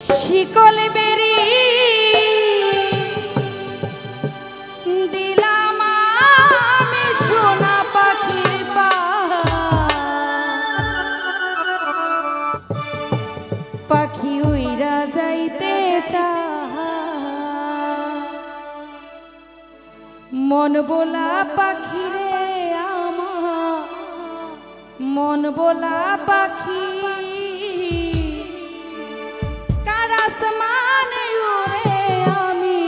শিকল বেরি দিলাম আমি সোনা পাখির পাখি উইরা যাইতে মন বোলা পাখি রে আমার মন বোলা পাখি আসমানে উড়ে আমি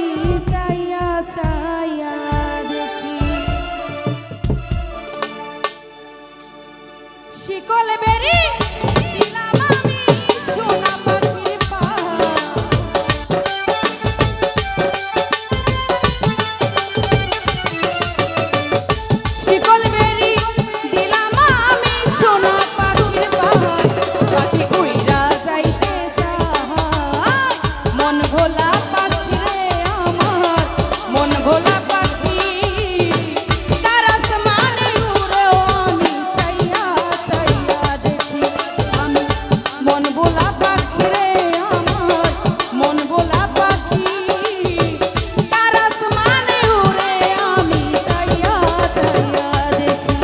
চাইয়া চাইয়া দেখি শিকল বেরি দিলাম আমি সোনা পাখির শিকল বেরি দিলাম আমি সোনা পাখির পাখি উইরা যাইতে মন ভোলা পাখি রে আমার মন ভোলা পাখি তার আসমানে উড়ে আমি চাইয়া চাইয়া দেখি আমি মন ভোলা পাখি রে আমার মন ভোলা পাখি তার আসমানে উড়ে আমি চাইয়া চাইয়া দেখি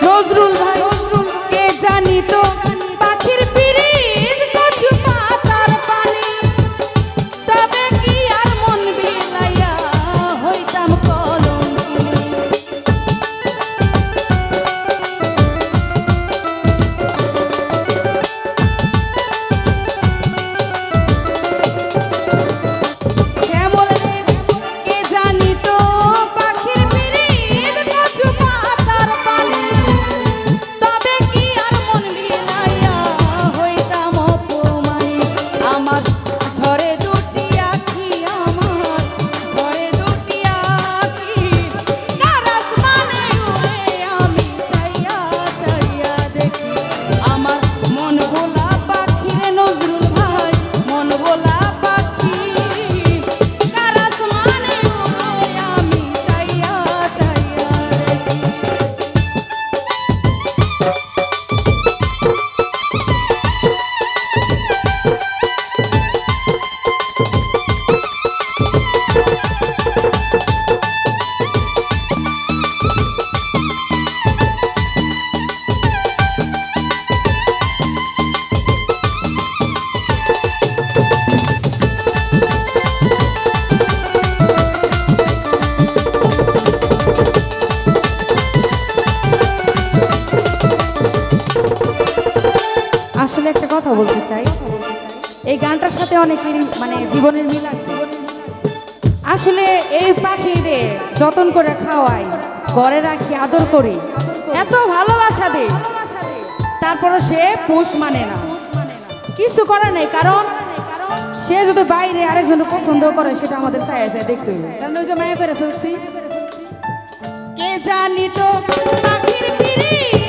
নজরুল ভাই কে জানি তো পাখির পিরিত কচু পাতার পানি তবে কি আর মন বিলাইয়া হইতাম কলঙ্কিনী শ্যামল রে কে জানি তো পাখির পিরিত কচু পাতার পানি তবে কি আর মন বিলাইয়া হইতাম অপমানি আমার ধরে দুটি আখি আমার ধরে দুটি আখি কার আসমানে উড়ে আমি চাইয়া চাইয়া দেখি আমার মন ভোলা পাখি রে নজরুল ভাই মন ভোলা পাখি কার আসমানে উড়ে আমি চাইয়া চাইয়া দেখি আসলে একটা কথা বলতে চাই এই গানটার সাথে অনেকের মানে জীবনের মিল আছে আসলে এই পাখিরে যতন করে খাওয়াই ঘরে রাখি আদর করি এত ভালোবাসা দেই তারপরে সে পোষ মানে না কিছু করে নাই কারণ সে যদি বাইরে আরেকজন পছন্দ করে সেটা আমাদের চাই আছে দেখতে হবে কারণ ওই যে মায়া করে ফেলছি কে জানি তো পাখির পিরি